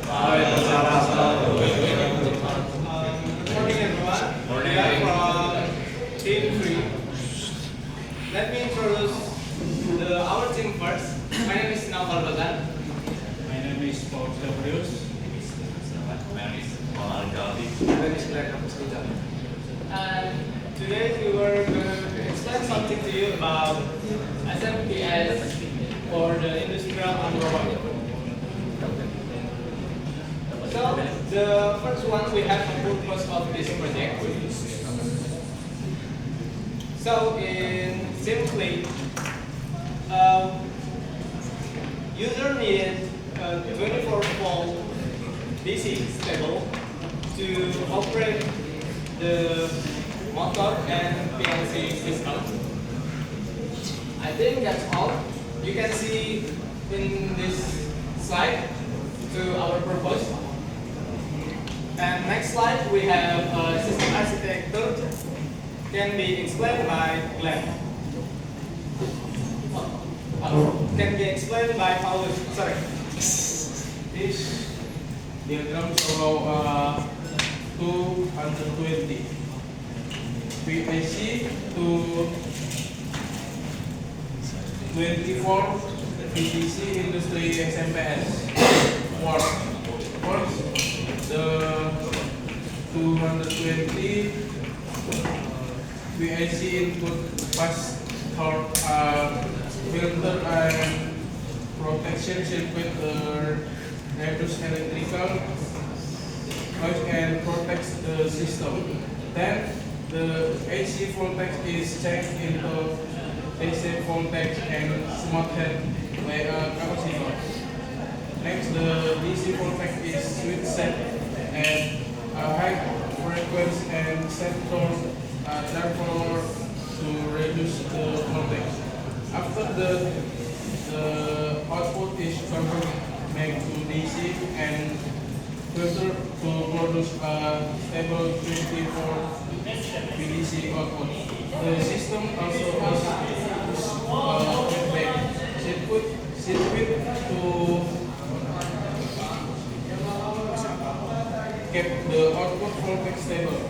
Good morning, everyone. We are from Team 3. Let me introduce our team first. My name is Naufal Bazan. My name is Paul Gabrius. My name is Glenn. And today we were going to explain something to you about SMPS for the industrial underwater. So the first one, we have the purpose of this project. So in simply, user need a 24-volt DC stable to operate the motor and PLC system. I think that's all. You can see in this slide to our purpose. And next slide we have system architecture can be explained by Glenn. Can be explained by Paulus. Sorry. This diagram shows 220 PIC to 24 PDC industry SMPS works. The 220 PIC input fast torque filter and protection circuit reduce electrical noise and protects the system. Then the AC voltage is changed into AC voltage and smarted by a capacitor. Next, the DC voltage is switched set at a high frequency and set torque therefore to reduce the voltage. After the output is converted back to DC and filter to produce a stable 24 PDC output. The system also has feedback circuit to keep the output voltage stable.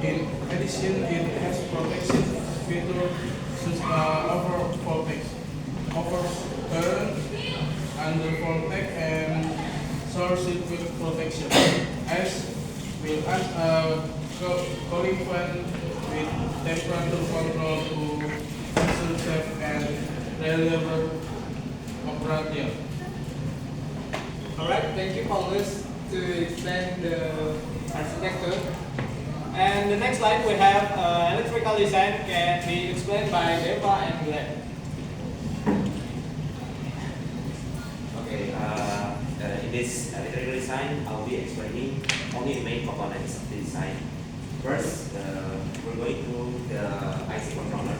In addition, it has protection filter over voltage, over current, under voltage, and short circuit protection. As will add a cooling fan with temperature control to ensure safe and reliable operation. Alright, thank you, Paulus, to explain the architecture. And the next slide we have electrical design can be explained by Deva and Glenn. Okay, in this electrical design, I'll be explaining only the main components of the design. First, we're going through the IC controller.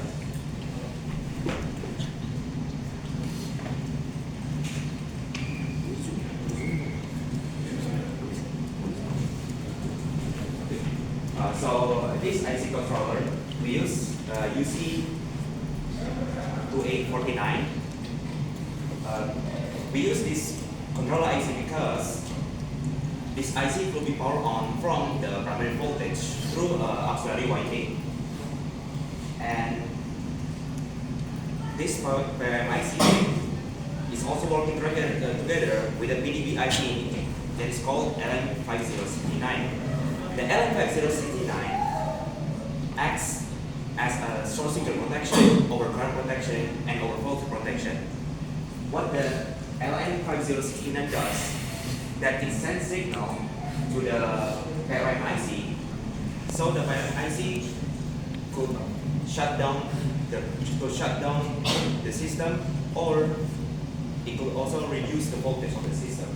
So this IC controller, we use UC2849. We use this controller IC because this IC will be powered on from the primary voltage through auxiliary winding. And this PRM IC is also working together with a PDB IC that is called LM5069. The LM5069 acts as a short circuit protection, over current protection, and over voltage protection. What the LM5069 does, that it sends signal to the PRM IC, so the PRM IC could shut down the system, or it could also reduce the voltage of the system.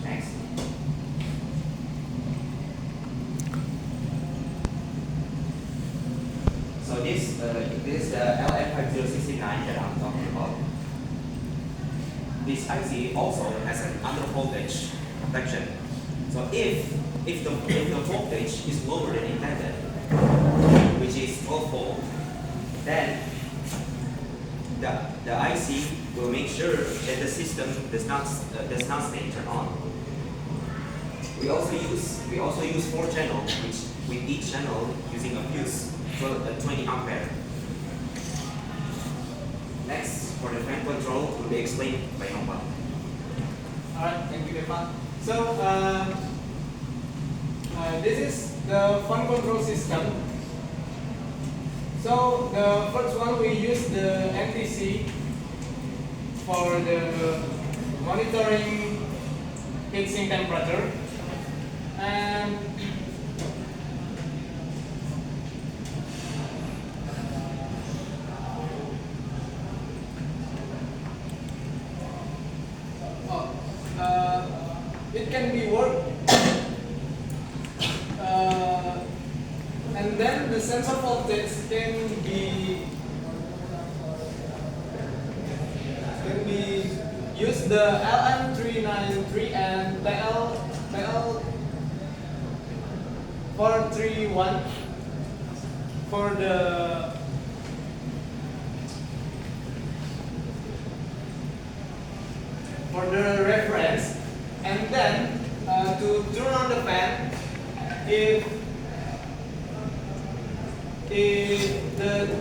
Next. So this is the LM5069 that I'm talking about. This IC also has an under voltage protection. So if the voltage is lower than intended, which is 12 volt, then the IC will make sure that the system does not stay turned on. We also use 4 channels, which with each channel using a fuse, so a 20 ampere. Next, for the fan control will be explained by Nova. Alright, thank you, Devan. So, this is the fan control system. So, the first one we use the NTC for the monitoring heatsink temperature. And it can be worked, and then the sensor voltage can be use the LM393 and TL431 for the reference, and then to turn on the fan if the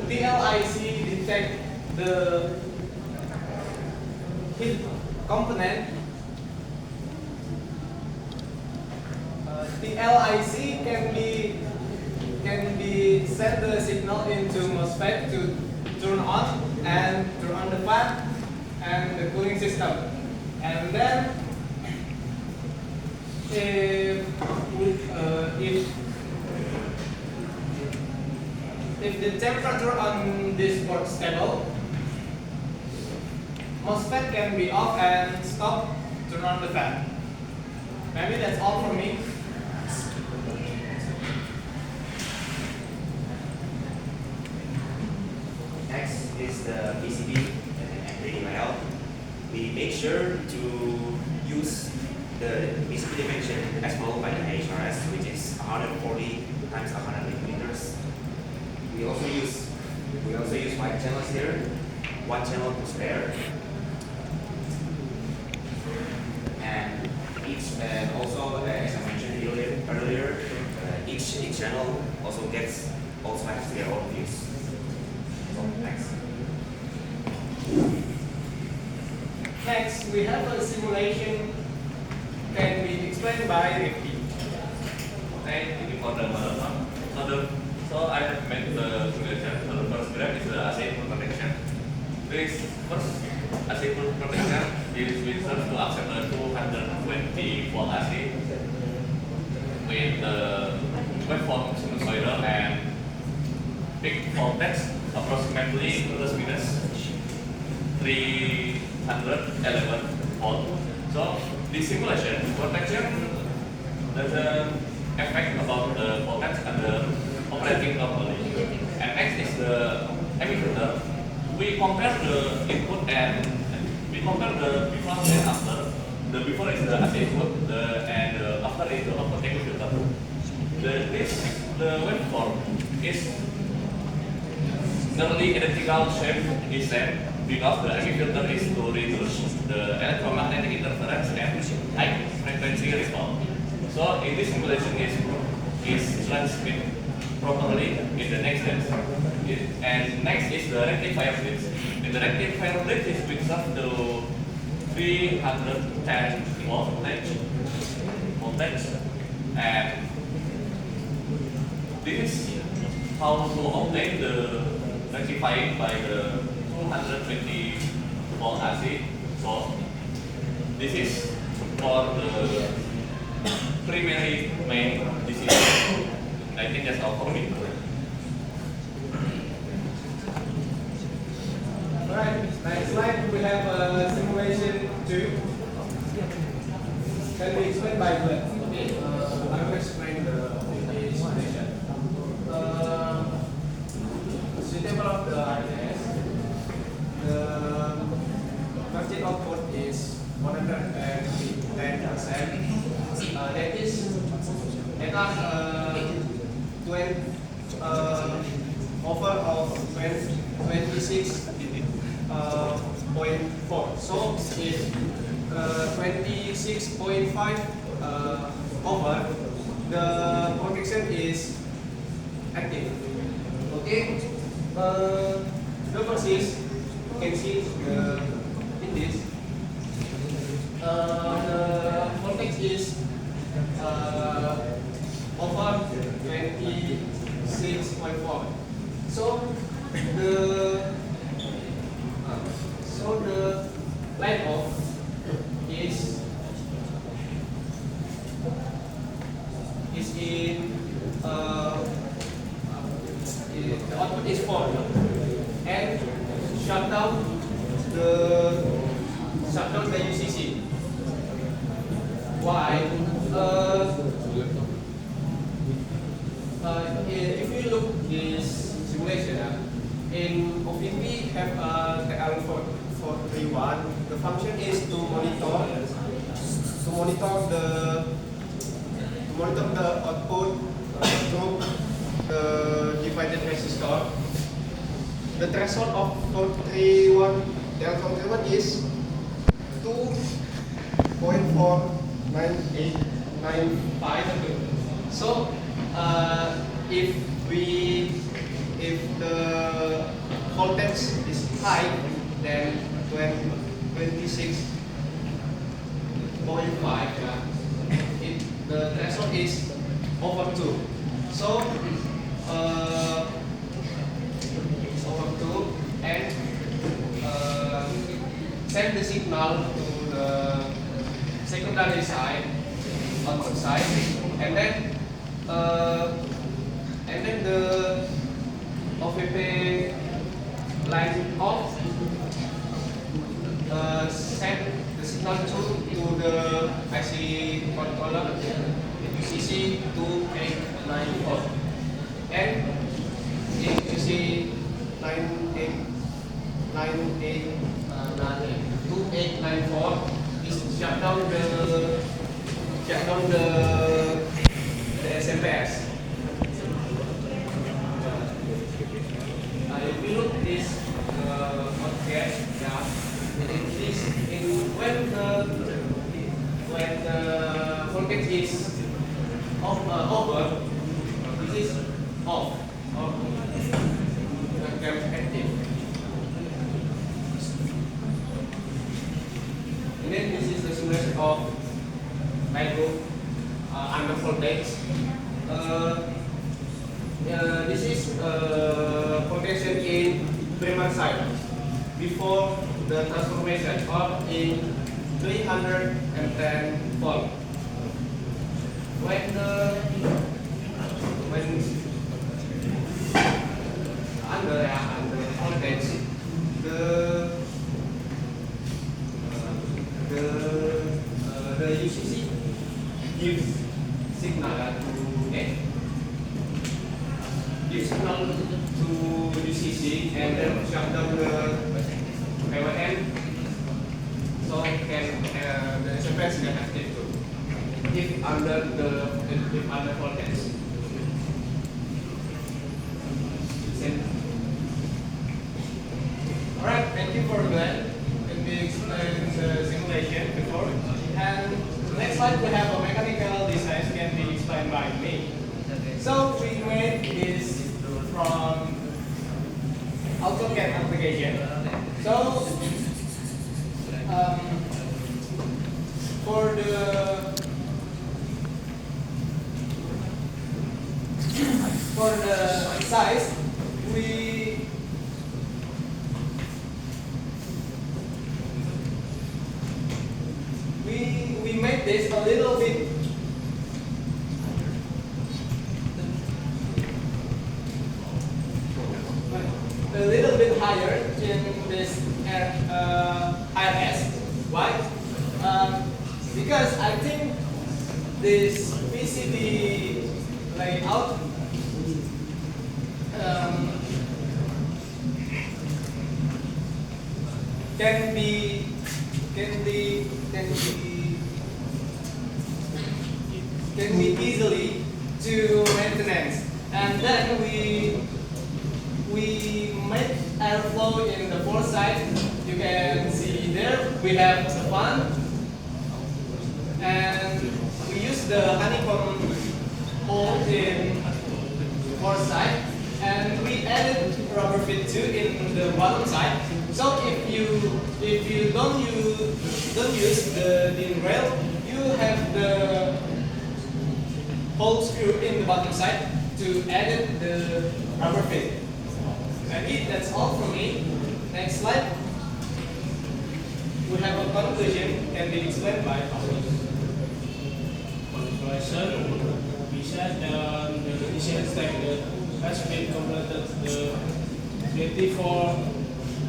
TLIC detect the heat component. TLIC can be send the signal into MOSFET to turn on and turn on the fan and the cooling system. And then if the temperature on this board is stable, MOSFET can be off and stop, turn on the fan. Maybe that's all for me. Next is the PCB and reading layout. We make sure to use the PCB dimension as followed by the HRS, which is 140 times 100 millimeters. We also use 5 channels here, 1 channel to spare, and also as I mentioned earlier, each channel also has their own fuse. So next. Next, we have a simulation can be explained by Ricky. Okay, thank you for the model. So I have made the simulation. So the first graph is the AC input protection. This first AC input protection is with serves to accept a 220 volt AC with the waveform sinusoidal and peak voltage approximately plus minus 311 volt. So this simulation protection doesn't affect about the voltage under operating normally. And next is the emitter. We compare the input and we compare the before and after. The before is the AC input, and the after is the output emitter. The waveform is nearly identical shape design because the emitter is to reduce the electromagnetic interference and high frequency response. So in this simulation is transmitted properly in the next steps. And next is the rectifier bridge. In the rectifier bridge is switched up to 310 voltage, and this is how to obtain the rectifying by the 220 volt AC. So this is for the primary main decision. I think that's all for me. Alright, next slide we have a simulation 2. Can be explained by Glenn. Okay, I will explain the simulation. Suitable of the ITS, the margin output is 110%. That are 20 over of 26.4. So it's 26.5 over, the protection is active. Okay. The first is you can see in this the voltage is over 26.4. So the light off is in the output is 4 and shut down the UCC. Why? If you look this simulation, in OVP have the KELOMPOK3. The function is to monitor the output through the divided resistor. The threshold of KELOMPOK3 is 2.49895. So if the voltage is high, then 26.5, the threshold is over 2. So it's over 2 and send the signal to the secondary side, output side, and then the OVP line off send the signal to the IC controller UCC 2894, and in UCC 2894 is shut down the SMS. If you look this podcast, when the voltage is over, this is off or active. And then this is the simulation of micro under voltage. This is protection in primary side before the transformation, or in 310 volt. When under voltage, the UCC gives signal to UCC and then shut down the PWM, so the SMS can active too if under voltage. Alright, thank you for that. Let me explain the simulation before. And next slide we have a mechanical design can be explained by me. So we made this from AutoCAD application. So for the size, we made this a little bit higher in this IRS. Why? Because I think this PCB layout can be easily to maintenance, and then we make airflow in the fourth side. You can see there we have the fan, and we use the honey in fourth side, and we added rubber feet too in the bottom side. So if you don't use the thin rail, you have the hole screw in the bottom side to add the rubber feet. Okay, that's all from me. Next slide. We have a conclusion can be explained by Paul. Conclusion, we said the initial step that has been completed the 24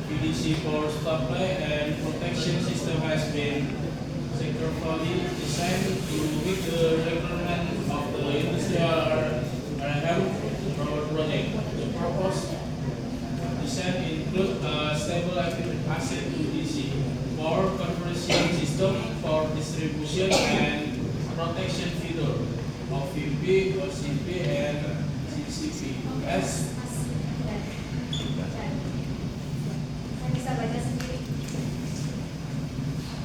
PDC for supply and protection system has been securely designed to meet the requirement of the industrial RM project. The purpose design include a stable asset to DC for conversion system for distribution and protection feeder of VP, OCP, and CCP. As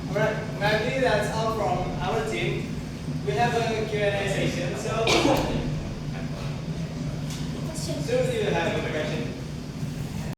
Alright, maybe that's all from our team. We have a Q&A session, so do you have a